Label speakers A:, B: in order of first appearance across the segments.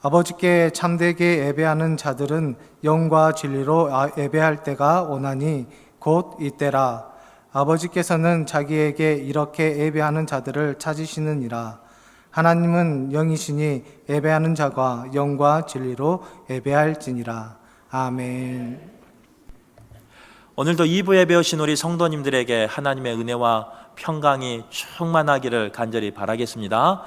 A: 아버지께 참되게 예배하는 자들은 영과 진리로 예배할 때가 오나니 곧 이때라. 아버지께서는 자기에게 이렇게 예배하는 자들을 찾으시느니라. 하나님은 영이시니 예배하는 자가 영과 진리로 예배할지니라. 아멘.
B: 오늘도 2부 예배 오신 우리 성도님들에게 하나님의 은혜와 평강이 충만하기를 간절히 바라겠습니다.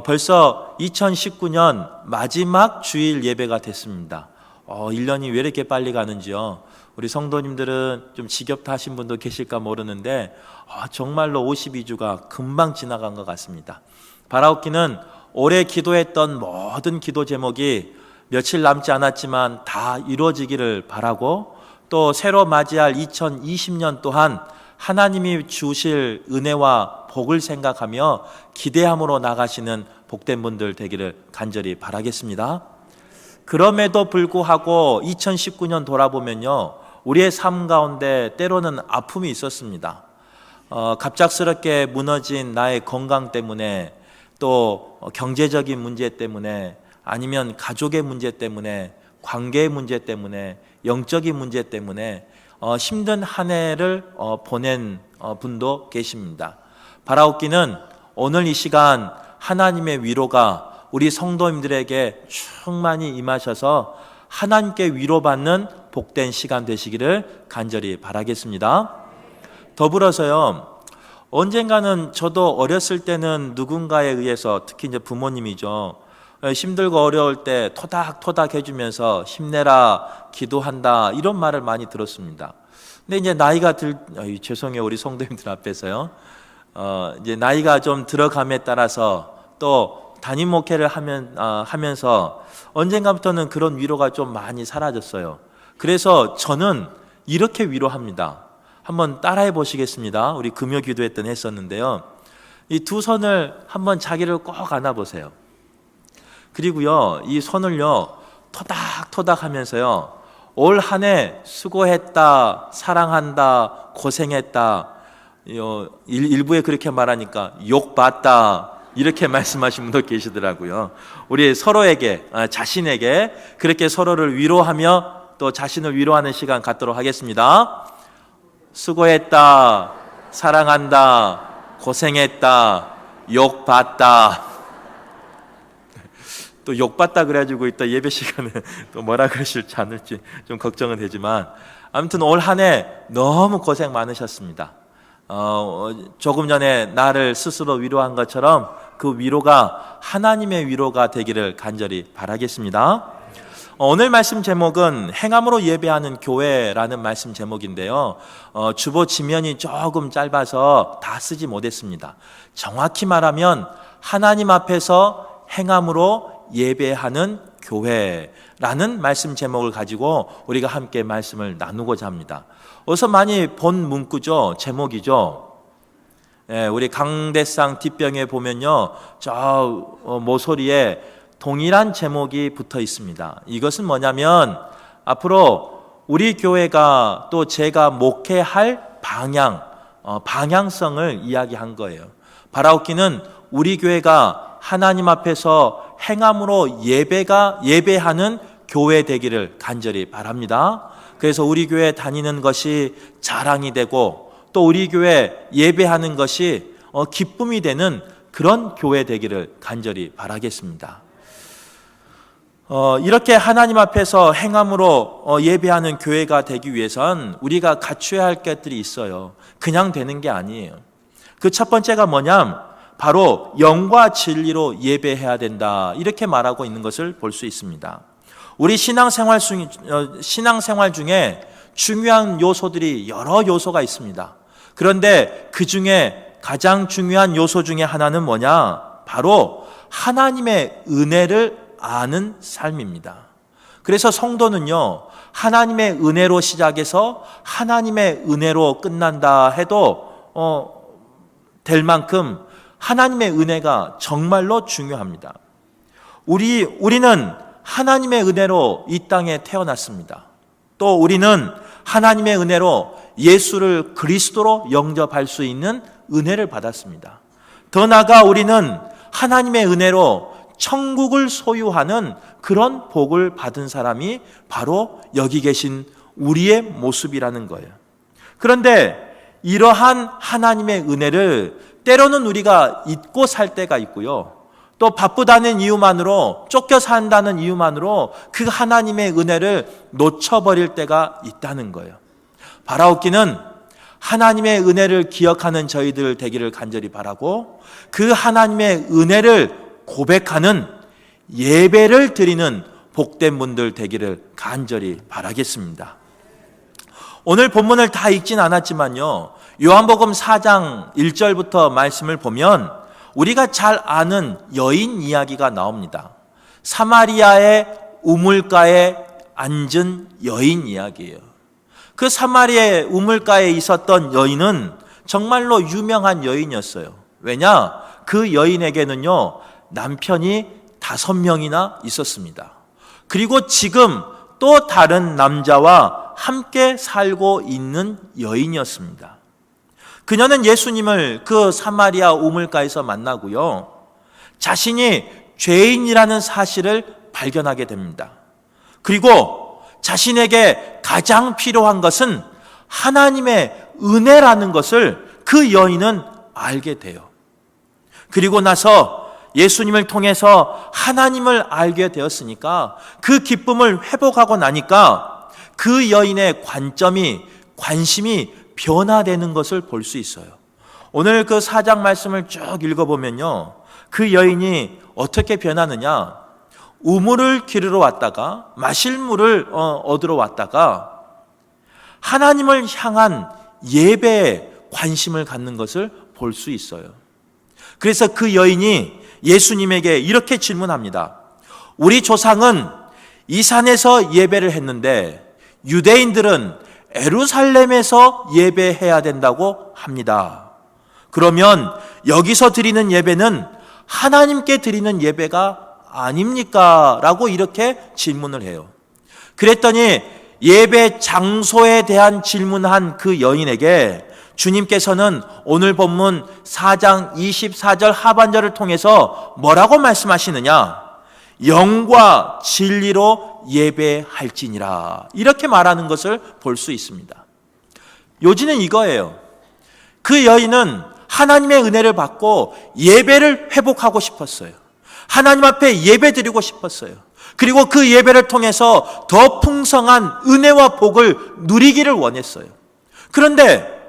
B: 벌써 2019년 마지막 주일 예배가 됐습니다. 1년이 왜 이렇게 빨리 가는지요. 우리 성도님들은 좀 지겹다 하신 분도 계실까 모르는데 정말로 52주가 금방 지나간 것 같습니다. 바라옵기는 올해 기도했던 모든 기도 제목이 며칠 남지 않았지만 다 이루어지기를 바라고, 또 새로 맞이할 2020년 또한 하나님이 주실 은혜와 복을 생각하며 기대함으로 나가시는 복된 분들 되기를 간절히 바라겠습니다. 그럼에도 불구하고 2019년 돌아보면요, 우리의 삶 가운데 때로는 아픔이 있었습니다. 갑작스럽게 무너진 나의 건강 때문에, 또 경제적인 문제 때문에, 아니면 가족의 문제 때문에, 관계의 문제 때문에, 영적인 문제 때문에 힘든 한 해를 보낸 분도 계십니다. 바라옵기는 오늘 이 시간 하나님의 위로가 우리 성도님들에게 충만히 임하셔서 하나님께 위로받는 복된 시간 되시기를 간절히 바라겠습니다. 더불어서요, 언젠가는 저도 어렸을 때는 누군가에 의해서, 특히 이제 부모님이죠, 힘들고 어려울 때 토닥토닥 해주면서 힘내라, 기도한다, 이런 말을 많이 들었습니다. 근데 이제 나이가 죄송해요, 우리 성도님들 앞에서요. 이제 나이가 좀 들어감에 따라서 또 담임 목회를 하면서 언젠가부터는 그런 위로가 좀 많이 사라졌어요. 그래서 저는 이렇게 위로합니다. 한번 따라해 보시겠습니다. 우리 금요 기도회 때 했었는데요. 이 두 손을 한번 자기를 꼭 안아보세요. 그리고요, 이 손을요, 토닥토닥 하면서요, 올 한 해 수고했다, 사랑한다, 고생했다, 일부에 그렇게 말하니까 욕받다, 이렇게 말씀하신 분도 계시더라고요. 우리 서로에게, 자신에게 그렇게 서로를 위로하며 또 자신을 위로하는 시간 갖도록 하겠습니다. 수고했다, 사랑한다, 고생했다, 욕받다. 또 욕받다 그래가지고 이따 예배 시간에 또 뭐라 그러실지 않을지 좀 걱정은 되지만, 아무튼 올 한 해 너무 고생 많으셨습니다. 조금 전에 나를 스스로 위로한 것처럼 그 위로가 하나님의 위로가 되기를 간절히 바라겠습니다. 오늘 말씀 제목은 행함으로 예배하는 교회라는 말씀 제목인데요, 주보 지면이 조금 짧아서 다 쓰지 못했습니다. 정확히 말하면 하나님 앞에서 행함으로 예배하는 교회라는 말씀 제목을 가지고 우리가 함께 말씀을 나누고자 합니다. 어서 많이 본 문구죠, 제목이죠. 우리 강대상 뒷병에 보면요, 저 모서리에 동일한 제목이 붙어 있습니다. 이것은 뭐냐면 앞으로 우리 교회가 또 제가 목회할 방향성을 이야기한 거예요. 바라옵기는 우리 교회가 하나님 앞에서 행함으로 예배하는 교회 되기를 간절히 바랍니다. 그래서 우리 교회 다니는 것이 자랑이 되고, 또 우리 교회 예배하는 것이 기쁨이 되는 그런 교회 되기를 간절히 바라겠습니다. 이렇게 하나님 앞에서 행함으로 예배하는 교회가 되기 위해선 우리가 갖춰야 할 것들이 있어요. 그냥 되는 게 아니에요. 그 첫 번째가 뭐냐면 바로 영과 진리로 예배해야 된다, 이렇게 말하고 있는 것을 볼 수 있습니다. 우리 신앙생활 중에 중요한 요소들이 여러 요소가 있습니다. 그런데 그 중에 가장 중요한 요소 중에 하나는 뭐냐? 바로 하나님의 은혜를 아는 삶입니다. 그래서 성도는요, 하나님의 은혜로 시작해서 하나님의 은혜로 끝난다 해도 될 만큼 하나님의 은혜가 정말로 중요합니다. 우리는 하나님의 은혜로 이 땅에 태어났습니다. 또 우리는 하나님의 은혜로 예수를 그리스도로 영접할 수 있는 은혜를 받았습니다. 더 나아가 우리는 하나님의 은혜로 천국을 소유하는 그런 복을 받은 사람이 바로 여기 계신 우리의 모습이라는 거예요. 그런데 이러한 하나님의 은혜를 때로는 우리가 잊고 살 때가 있고요. 또 바쁘다는 이유만으로, 쫓겨 산다는 이유만으로 그 하나님의 은혜를 놓쳐버릴 때가 있다는 거예요. 바라옵기는 하나님의 은혜를 기억하는 저희들 되기를 간절히 바라고, 그 하나님의 은혜를 고백하는 예배를 드리는 복된 분들 되기를 간절히 바라겠습니다. 오늘 본문을 다 읽진 않았지만요, 요한복음 4장 1절부터 말씀을 보면 우리가 잘 아는 여인 이야기가 나옵니다. 사마리아의 우물가에 앉은 여인 이야기예요. 그 사마리아의 우물가에 있었던 여인은 정말로 유명한 여인이었어요. 왜냐? 그 여인에게는요, 남편이 5명이나 있었습니다. 그리고 지금 또 다른 남자와 함께 살고 있는 여인이었습니다. 그녀는 예수님을 그 사마리아 우물가에서 만나고요, 자신이 죄인이라는 사실을 발견하게 됩니다. 그리고 자신에게 가장 필요한 것은 하나님의 은혜라는 것을 그 여인은 알게 돼요. 그리고 나서 예수님을 통해서 하나님을 알게 되었으니까 그 기쁨을 회복하고 나니까 그 여인의 관심이 변화되는 것을 볼 수 있어요. 오늘 그 4장 말씀을 쭉 읽어보면요, 그 여인이 어떻게 변하느냐, 우물을 기르러 왔다가 마실 물을 얻으러 왔다가 하나님을 향한 예배에 관심을 갖는 것을 볼 수 있어요. 그래서 그 여인이 예수님에게 이렇게 질문합니다. 우리 조상은 이 산에서 예배를 했는데 유대인들은 예루살렘에서 예배해야 된다고 합니다. 그러면 여기서 드리는 예배는 하나님께 드리는 예배가 아닙니까? 라고 이렇게 질문을 해요. 그랬더니 예배 장소에 대한 질문한 그 여인에게 주님께서는 오늘 본문 4장 24절 하반절을 통해서 뭐라고 말씀하시느냐? 영과 진리로 예배할지니라, 이렇게 말하는 것을 볼 수 있습니다. 요지는 이거예요. 그 여인은 하나님의 은혜를 받고 예배를 회복하고 싶었어요. 하나님 앞에 예배 드리고 싶었어요. 그리고 그 예배를 통해서 더 풍성한 은혜와 복을 누리기를 원했어요. 그런데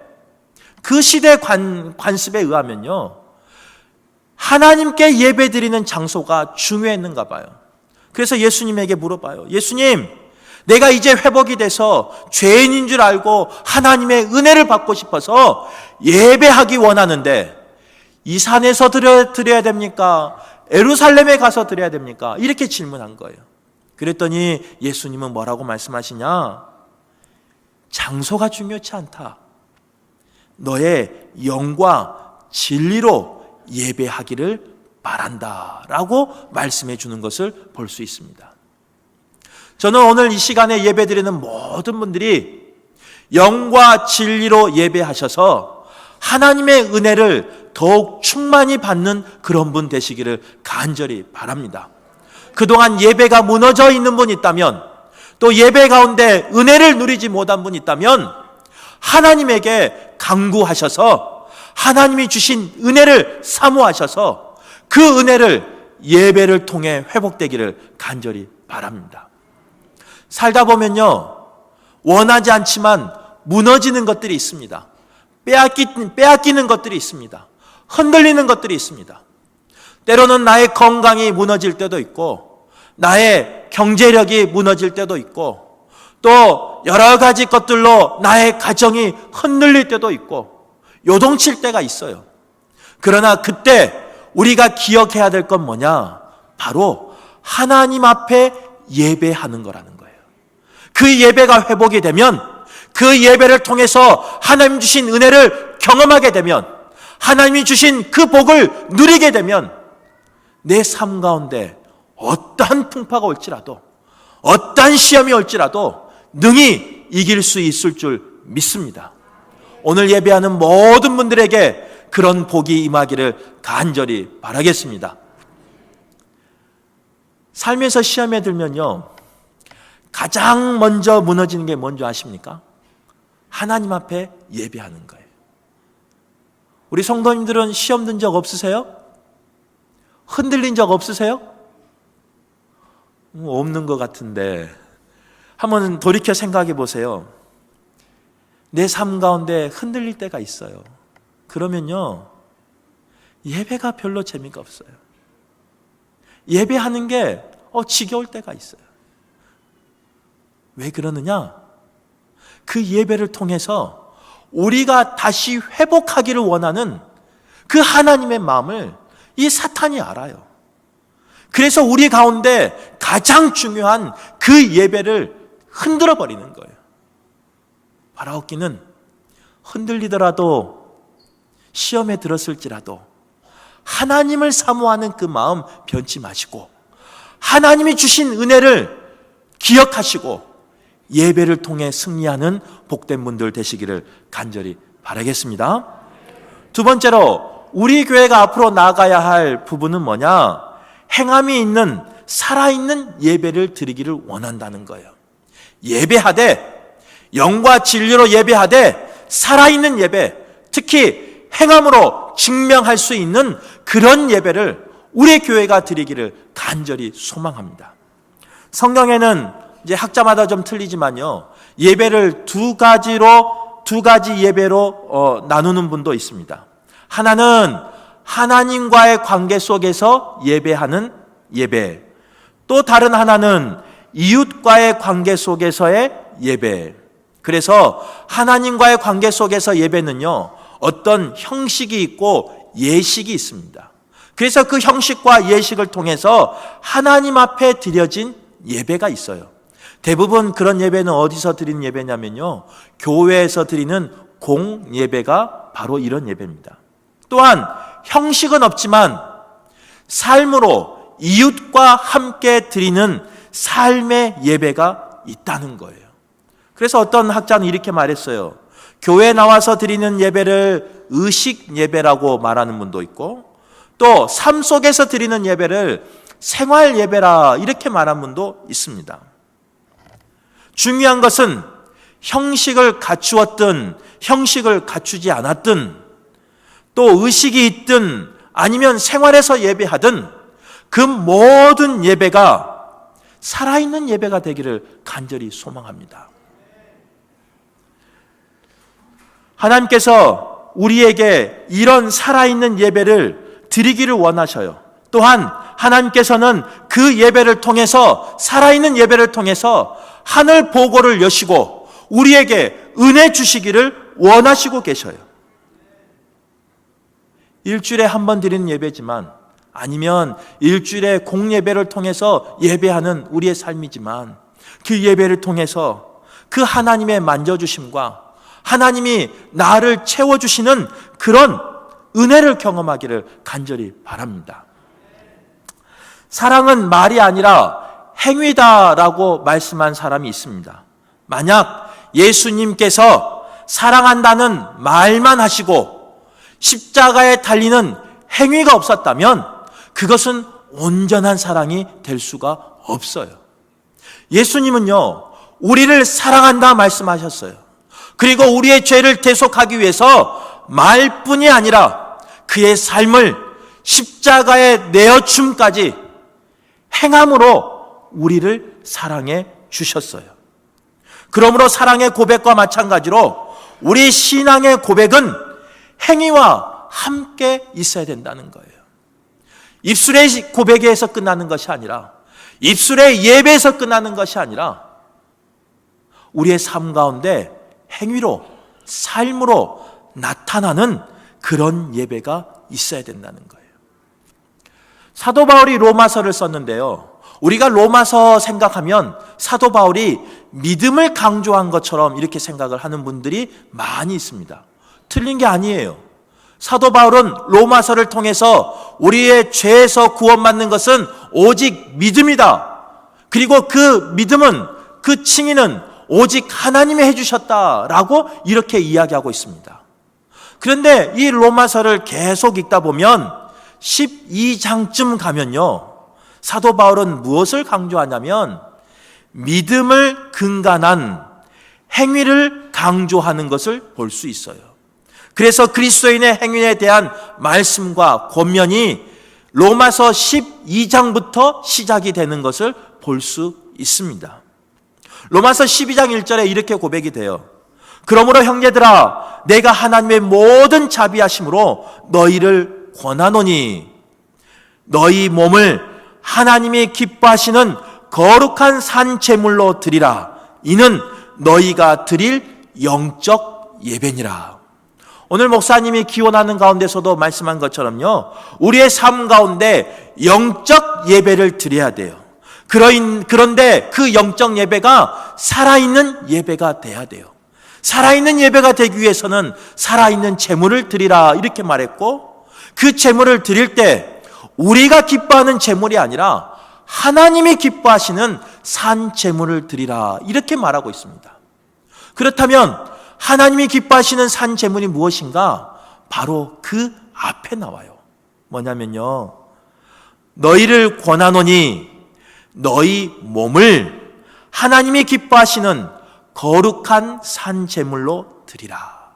B: 그 시대 관습에 의하면요, 하나님께 예배 드리는 장소가 중요했는가 봐요. 그래서 예수님에게 물어봐요. 예수님, 내가 이제 회복이 돼서 죄인인 줄 알고 하나님의 은혜를 받고 싶어서 예배하기 원하는데 이 산에서 드려야 됩니까? 예루살렘에 가서 드려야 됩니까? 이렇게 질문한 거예요. 그랬더니 예수님은 뭐라고 말씀하시냐? 장소가 중요치 않다. 너의 영과 진리로 예배하기를 바란다 라고 말씀해 주는 것을 볼 수 있습니다. 저는 오늘 이 시간에 예배 드리는 모든 분들이 영과 진리로 예배하셔서 하나님의 은혜를 더욱 충만히 받는 그런 분 되시기를 간절히 바랍니다. 그동안 예배가 무너져 있는 분 있다면, 또 예배 가운데 은혜를 누리지 못한 분 있다면 하나님에게 간구하셔서 하나님이 주신 은혜를 사모하셔서 그 은혜를 예배를 통해 회복되기를 간절히 바랍니다. 살다 보면요, 원하지 않지만 무너지는 것들이 있습니다. 빼앗기는 것들이 있습니다. 흔들리는 것들이 있습니다. 때로는 나의 건강이 무너질 때도 있고, 나의 경제력이 무너질 때도 있고, 또 여러 가지 것들로 나의 가정이 흔들릴 때도 있고 요동칠 때가 있어요. 그러나 그때 우리가 기억해야 될 건 뭐냐? 바로 하나님 앞에 예배하는 거라는 거예요. 그 예배가 회복이 되면, 그 예배를 통해서 하나님 주신 은혜를 경험하게 되면, 하나님이 주신 그 복을 누리게 되면 내 삶 가운데 어떠한 풍파가 올지라도, 어떠한 시험이 올지라도 능히 이길 수 있을 줄 믿습니다. 오늘 예배하는 모든 분들에게 그런 복이 임하기를 간절히 바라겠습니다. 삶에서 시험에 들면요, 가장 먼저 무너지는 게 뭔지 아십니까? 하나님 앞에 예배하는 거예요. 우리 성도님들은 시험 든 적 없으세요? 흔들린 적 없으세요? 없는 것 같은데 한번 돌이켜 생각해 보세요. 내 삶 가운데 흔들릴 때가 있어요. 그러면요, 예배가 별로 재미가 없어요. 예배하는 게 지겨울 때가 있어요. 왜 그러느냐? 그 예배를 통해서 우리가 다시 회복하기를 원하는 그 하나님의 마음을 이 사탄이 알아요. 그래서 우리 가운데 가장 중요한 그 예배를 흔들어 버리는 거예요. 바라옵기는 흔들리더라도, 시험에 들었을지라도 하나님을 사모하는 그 마음 변치 마시고 하나님이 주신 은혜를 기억하시고 예배를 통해 승리하는 복된 분들 되시기를 간절히 바라겠습니다. 두 번째로 우리 교회가 앞으로 나아가야 할 부분은 뭐냐? 행함이 있는 살아있는 예배를 드리기를 원한다는 거예요. 예배하되, 영과 진리로 예배하되 살아있는 예배, 특히 행함으로 증명할 수 있는 그런 예배를 우리 교회가 드리기를 간절히 소망합니다. 성경에는 이제 학자마다 좀 틀리지만요, 예배를 두 가지 예배로 나누는 분도 있습니다. 하나는 하나님과의 관계 속에서 예배하는 예배, 또 다른 하나는 이웃과의 관계 속에서의 예배. 그래서 하나님과의 관계 속에서 예배는요, 어떤 형식이 있고 예식이 있습니다. 그래서 그 형식과 예식을 통해서 하나님 앞에 드려진 예배가 있어요. 대부분 그런 예배는 어디서 드리는 예배냐면요, 교회에서 드리는 공예배가 바로 이런 예배입니다. 또한 형식은 없지만 삶으로 이웃과 함께 드리는 삶의 예배가 있다는 거예요. 그래서 어떤 학자는 이렇게 말했어요. 교회에 나와서 드리는 예배를 의식 예배라고 말하는 분도 있고, 또 삶 속에서 드리는 예배를 생활 예배라 이렇게 말하는 분도 있습니다. 중요한 것은 형식을 갖추었든 형식을 갖추지 않았든, 또 의식이 있든 아니면 생활에서 예배하든 그 모든 예배가 살아있는 예배가 되기를 간절히 소망합니다. 하나님께서 우리에게 이런 살아있는 예배를 드리기를 원하셔요. 또한 하나님께서는 그 예배를 통해서, 살아있는 예배를 통해서 하늘 보고를 여시고 우리에게 은혜 주시기를 원하시고 계셔요. 일주일에 한 번 드리는 예배지만, 아니면 일주일에 공예배를 통해서 예배하는 우리의 삶이지만, 그 예배를 통해서 그 하나님의 만져주심과 하나님이 나를 채워주시는 그런 은혜를 경험하기를 간절히 바랍니다. 사랑은 말이 아니라 행위다라고 말씀한 사람이 있습니다. 만약 예수님께서 사랑한다는 말만 하시고 십자가에 달리는 행위가 없었다면 그것은 온전한 사랑이 될 수가 없어요. 예수님은요, 우리를 사랑한다 말씀하셨어요. 그리고 우리의 죄를 대속하기 위해서 말뿐이 아니라 그의 삶을 십자가에 내어줌까지 행함으로 우리를 사랑해 주셨어요. 그러므로 사랑의 고백과 마찬가지로 우리 신앙의 고백은 행위와 함께 있어야 된다는 거예요. 입술의 고백에서 끝나는 것이 아니라, 입술의 예배에서 끝나는 것이 아니라 우리의 삶 가운데 행위로, 삶으로 나타나는 그런 예배가 있어야 된다는 거예요. 사도 바울이 로마서를 썼는데요, 우리가 로마서 생각하면 사도 바울이 믿음을 강조한 것처럼 이렇게 생각을 하는 분들이 많이 있습니다. 틀린 게 아니에요. 사도 바울은 로마서를 통해서 우리의 죄에서 구원받는 것은 오직 믿음이다. 그리고 그 믿음은, 그 칭의는 오직 하나님이 해주셨다라고 이렇게 이야기하고 있습니다. 그런데 이 로마서를 계속 읽다 보면 12장쯤 가면요, 사도 바울은 무엇을 강조하냐면 믿음을 근간한 행위를 강조하는 것을 볼 수 있어요. 그래서 그리스도인의 행위에 대한 말씀과 권면이 로마서 12장부터 시작이 되는 것을 볼 수 있습니다. 로마서 12장 1절에 이렇게 고백이 돼요. 그러므로 형제들아 내가 하나님의 모든 자비하심으로 너희를 권하노니 너희 몸을 하나님이 기뻐하시는 거룩한 산 제물로 드리라. 이는 너희가 드릴 영적 예배니라. 오늘 목사님이 기원하는 가운데서도 말씀한 것처럼요, 우리의 삶 가운데 영적 예배를 드려야 돼요. 그런데 그 영적 예배가 살아있는 예배가 돼야 돼요. 살아있는 예배가 되기 위해서는 살아있는 제물을 드리라 이렇게 말했고, 그 제물을 드릴 때 우리가 기뻐하는 제물이 아니라 하나님이 기뻐하시는 산 제물을 드리라 이렇게 말하고 있습니다. 그렇다면 하나님이 기뻐하시는 산 제물이 무엇인가? 바로 그 앞에 나와요. 뭐냐면요, 너희를 권하노니 너희 몸을 하나님이 기뻐하시는 거룩한 산 제물로 드리라.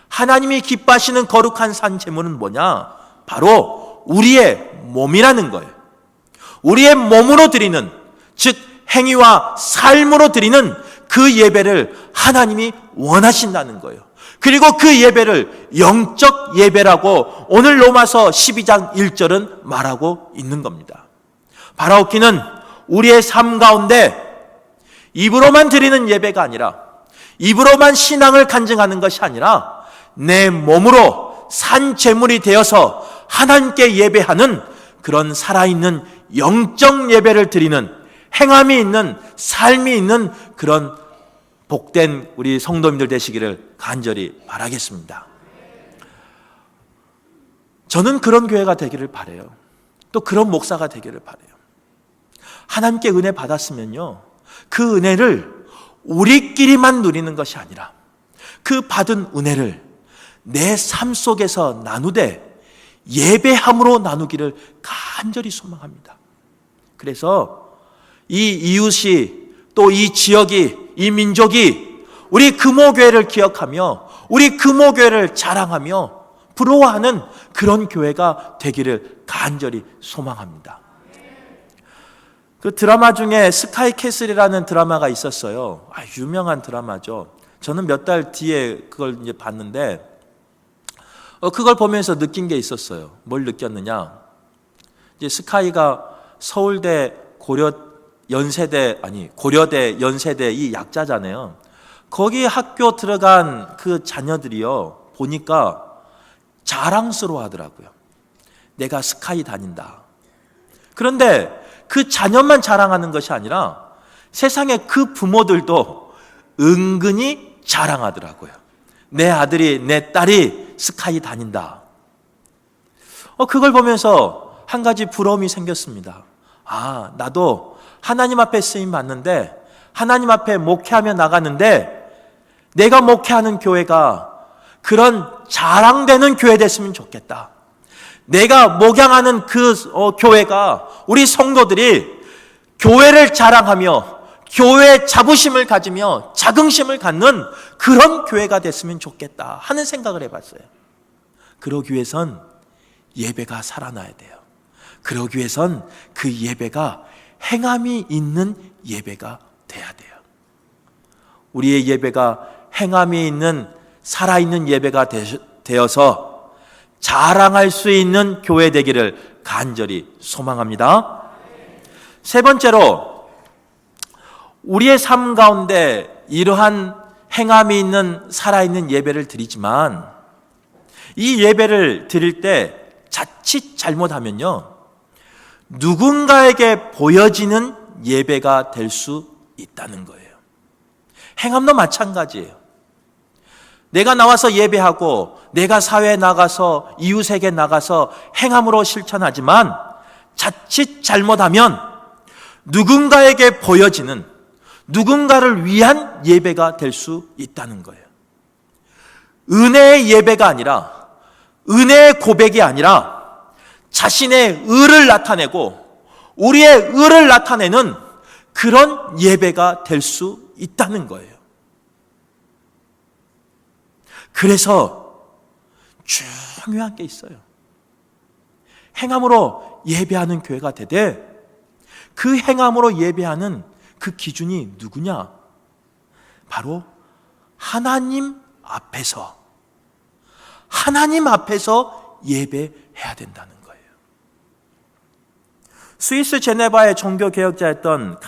B: 하나님이 기뻐하시는 거룩한 산 제물은 뭐냐? 바로 우리의 몸이라는 거예요. 우리의 몸으로 드리는, 즉 행위와 삶으로 드리는 그 예배를 하나님이 원하신다는 거예요. 그리고 그 예배를 영적 예배라고 오늘 로마서 12장 1절은 말하고 있는 겁니다. 바라옵기는 우리의 삶 가운데 입으로만 드리는 예배가 아니라, 입으로만 신앙을 간증하는 것이 아니라 내 몸으로 산 제물이 되어서 하나님께 예배하는 그런 살아있는 영적 예배를 드리는, 행함이 있는, 삶이 있는 그런 복된 우리 성도님들 되시기를 간절히 바라겠습니다. 저는 그런 교회가 되기를 바라요. 또 그런 목사가 되기를 바라요. 하나님께 은혜 받았으면요, 그 은혜를 우리끼리만 누리는 것이 아니라 그 받은 은혜를 내 삶 속에서 나누되 예배함으로 나누기를 간절히 소망합니다. 그래서 이 이웃이, 또 이 지역이, 이 민족이 우리 금호교회를 기억하며 우리 금호교회를 자랑하며 부러워하는 그런 교회가 되기를 간절히 소망합니다. 그 드라마 중에 스카이 캐슬이라는 드라마가 있었어요. 유명한 드라마죠. 저는 몇 달 뒤에 그걸 이제 봤는데, 그걸 보면서 느낀 게 있었어요. 뭘 느꼈느냐? 이제 스카이가 서울대 고려대 연세대 이 약자잖아요. 거기 학교 들어간 그 자녀들이요, 보니까 자랑스러워 하더라고요. 내가 스카이 다닌다. 그런데 그 자녀만 자랑하는 것이 아니라 세상에 그 부모들도 은근히 자랑하더라고요. 내 아들이, 내 딸이 스카이 다닌다. 그걸 보면서 한 가지 부러움이 생겼습니다. 나도 하나님 앞에 쓰임 받는데, 하나님 앞에 목회하며 나가는데 내가 목회하는 교회가 그런 자랑되는 교회 됐으면 좋겠다. 내가 목양하는 그 교회가, 우리 성도들이 교회를 자랑하며 교회의 자부심을 가지며 자긍심을 갖는 그런 교회가 됐으면 좋겠다 하는 생각을 해봤어요. 그러기 위해선 예배가 살아나야 돼요. 그러기 위해선 그 예배가 행함이 있는 예배가 돼야 돼요. 우리의 예배가 행함이 있는 살아있는 예배가 되어서 자랑할 수 있는 교회 되기를 간절히 소망합니다. 세 번째로, 우리의 삶 가운데 이러한 행함이 있는 살아있는 예배를 드리지만, 이 예배를 드릴 때 자칫 잘못하면요, 누군가에게 보여지는 예배가 될 수 있다는 거예요. 행함도 마찬가지예요. 내가 나와서 예배하고 내가 사회에 나가서 이웃에게 나가서 행함으로 실천하지만 자칫 잘못하면 누군가에게 보여지는, 누군가를 위한 예배가 될 수 있다는 거예요. 은혜의 예배가 아니라, 은혜의 고백이 아니라 자신의 의를 나타내고 우리의 의를 나타내는 그런 예배가 될 수 있다는 거예요. 그래서 중요한 게 있어요. 행함으로 예배하는 교회가 되되 그 행함으로 예배하는 그 기준이 누구냐? 바로 하나님 앞에서 예배해야 된다는 거예요. 스위스 제네바의 종교개혁자였던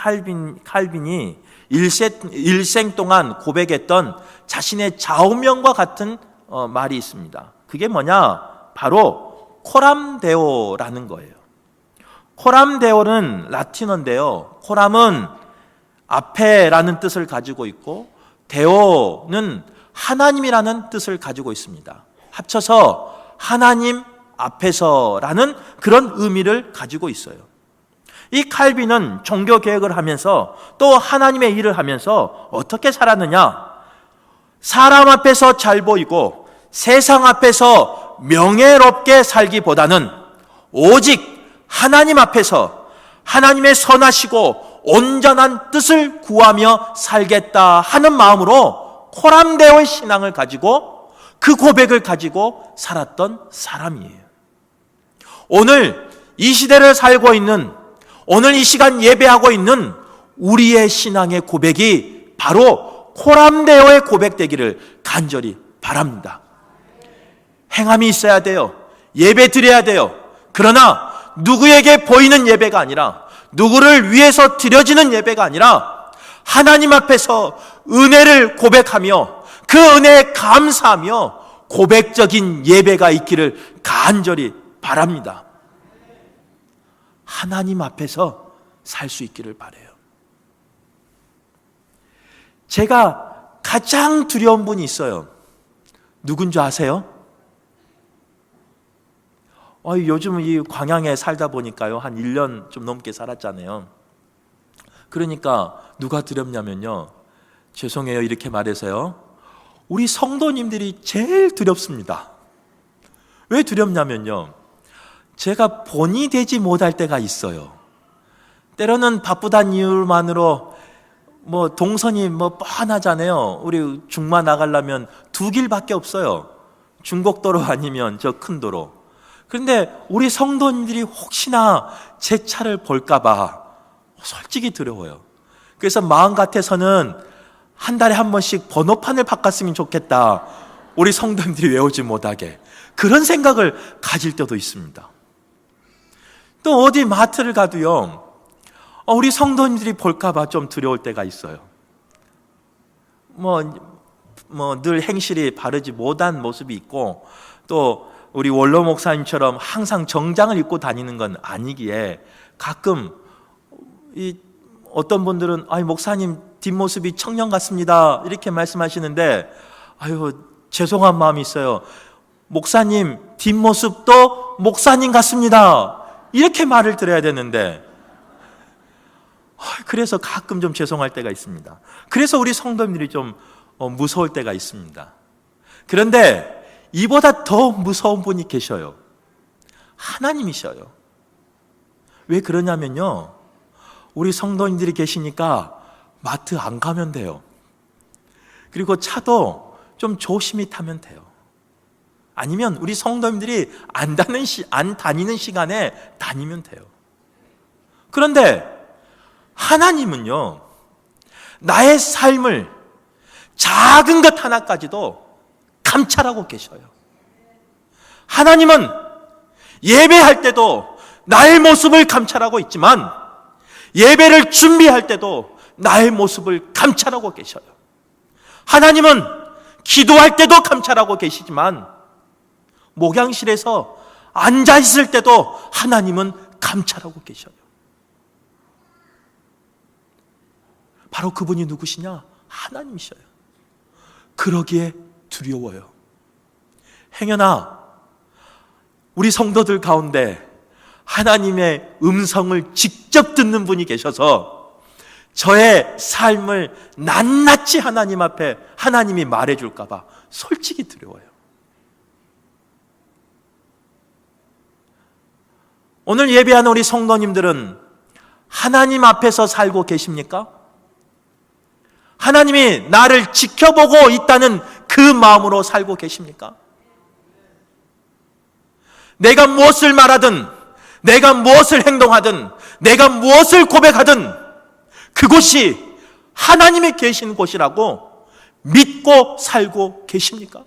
B: 칼빈이 일생 동안 고백했던 자신의 좌우명과 같은 말이 있습니다. 그게 뭐냐? 바로 코람데오라는 거예요. 코람데오는 라틴어인데요. 코람은 앞에라는 뜻을 가지고 있고 데오는 하나님이라는 뜻을 가지고 있습니다. 합쳐서 하나님 앞에서라는 그런 의미를 가지고 있어요. 이 칼빈은 종교개혁을 하면서 또 하나님의 일을 하면서 어떻게 살았느냐? 사람 앞에서 잘 보이고 세상 앞에서 명예롭게 살기보다는 오직 하나님 앞에서 하나님의 선하시고 온전한 뜻을 구하며 살겠다 하는 마음으로 코람데오의 신앙을 가지고 그 고백을 가지고 살았던 사람이에요. 오늘 이 시대를 살고 있는, 오늘 이 시간 예배하고 있는 우리의 신앙의 고백이 바로 코람데오의 고백되기를 간절히 바랍니다. 행함이 있어야 돼요. 예배 드려야 돼요. 그러나 누구에게 보이는 예배가 아니라, 누구를 위해서 드려지는 예배가 아니라 하나님 앞에서 은혜를 고백하며 그 은혜에 감사하며 고백적인 예배가 있기를 간절히 바랍니다. 하나님 앞에서 살 수 있기를 바라요. 제가 가장 두려운 분이 있어요. 누군 줄 아세요? 요즘 이 광양에 살다 보니까요, 한 1년 좀 넘게 살았잖아요. 그러니까 누가 두렵냐면요, 죄송해요 이렇게 말해서요, 우리 성도님들이 제일 두렵습니다. 왜 두렵냐면요, 제가 본이 되지 못할 때가 있어요. 때로는 바쁘다는 이유만으로 동선이 뻔하잖아요. 우리 중마 나가려면 두 길밖에 없어요. 중곡도로 아니면 저 큰 도로. 그런데 우리 성도님들이 혹시나 제 차를 볼까봐 솔직히 두려워요. 그래서 마음 같아서는 한 달에 한 번씩 번호판을 바꿨으면 좋겠다. 우리 성도님들이 외우지 못하게. 그런 생각을 가질 때도 있습니다. 또 어디 마트를 가도요, 우리 성도님들이 볼까봐 좀 두려울 때가 있어요. 늘 행실이 바르지 못한 모습이 있고, 또 우리 원로 목사님처럼 항상 정장을 입고 다니는 건 아니기에 가끔 어떤 분들은 목사님 뒷모습이 청년 같습니다 이렇게 말씀하시는데, 죄송한 마음이 있어요. 목사님 뒷모습도 목사님 같습니다 이렇게 말을 드려야 되는데, 그래서 가끔 좀 죄송할 때가 있습니다. 그래서 우리 성도님들이 좀 무서울 때가 있습니다. 그런데 이보다 더 무서운 분이 계셔요. 하나님이셔요. 왜 그러냐면요, 우리 성도님들이 계시니까 마트 안 가면 돼요. 그리고 차도 좀 조심히 타면 돼요. 아니면 우리 성도님들이 안 다니는 시간에 다니면 돼요. 그런데 하나님은요, 나의 삶을 작은 것 하나까지도 감찰하고 계셔요. 하나님은 예배할 때도 나의 모습을 감찰하고 있지만, 예배를 준비할 때도 나의 모습을 감찰하고 계셔요. 하나님은 기도할 때도 감찰하고 계시지만, 목양실에서 앉아있을 때도 하나님은 감찰하고 계셔요. 바로 그분이 누구시냐? 하나님이셔요. 그러기에 두려워요. 행여나 우리 성도들 가운데 하나님의 음성을 직접 듣는 분이 계셔서 저의 삶을 낱낱이 하나님 앞에 하나님이 말해줄까 봐 솔직히 두려워요. 오늘 예배하는 우리 성도님들은 하나님 앞에서 살고 계십니까? 하나님이 나를 지켜보고 있다는 그 마음으로 살고 계십니까? 내가 무엇을 말하든, 내가 무엇을 행동하든, 내가 무엇을 고백하든 그곳이 하나님이 계신 곳이라고 믿고 살고 계십니까?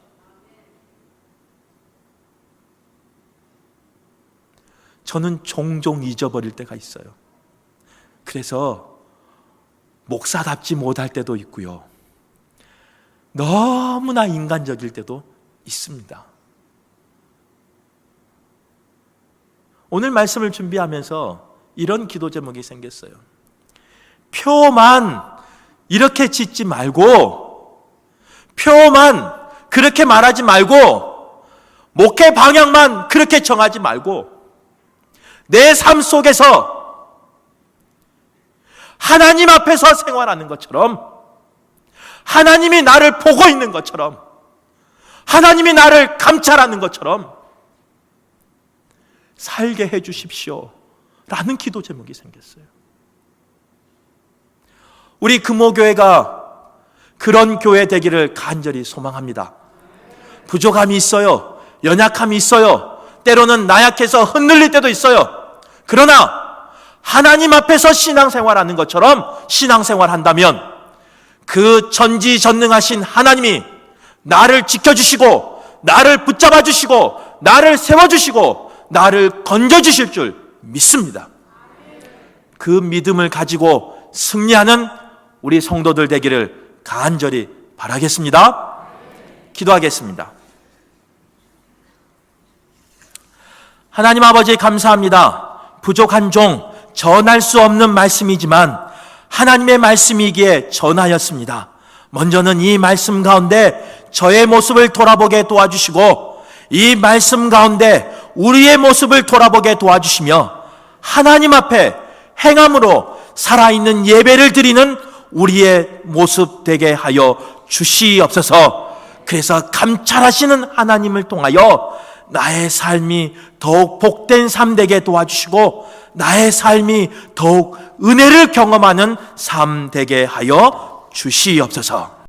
B: 저는 종종 잊어버릴 때가 있어요. 그래서 목사답지 못할 때도 있고요. 너무나 인간적일 때도 있습니다. 오늘 말씀을 준비하면서 이런 기도 제목이 생겼어요. 표만 이렇게 짓지 말고, 표만 그렇게 말하지 말고, 목회 방향만 그렇게 정하지 말고, 내 삶 속에서 하나님 앞에서 생활하는 것처럼, 하나님이 나를 보고 있는 것처럼, 하나님이 나를 감찰하는 것처럼 살게 해 주십시오 라는 기도 제목이 생겼어요. 우리 금호교회가 그런 교회 되기를 간절히 소망합니다. 부족함이 있어요. 연약함이 있어요. 때로는 나약해서 흔들릴 때도 있어요. 그러나 하나님 앞에서 신앙생활하는 것처럼 신앙생활한다면 그 전지전능하신 하나님이 나를 지켜주시고, 나를 붙잡아 주시고, 나를 세워주시고, 나를 건져주실 줄 믿습니다. 그 믿음을 가지고 승리하는 우리 성도들 되기를 간절히 바라겠습니다. 기도하겠습니다. 하나님 아버지 감사합니다. 부족한 종, 전할 수 없는 말씀이지만 하나님의 말씀이기에 전하였습니다. 먼저는 이 말씀 가운데 저의 모습을 돌아보게 도와주시고, 이 말씀 가운데 우리의 모습을 돌아보게 도와주시며, 하나님 앞에 행함으로 살아있는 예배를 드리는 우리의 모습 되게 하여 주시옵소서. 그래서 감찰하시는 하나님을 통하여 나의 삶이 더욱 복된 삶 되게 도와주시고, 나의 삶이 더욱 은혜를 경험하는 삶 되게 하여 주시옵소서.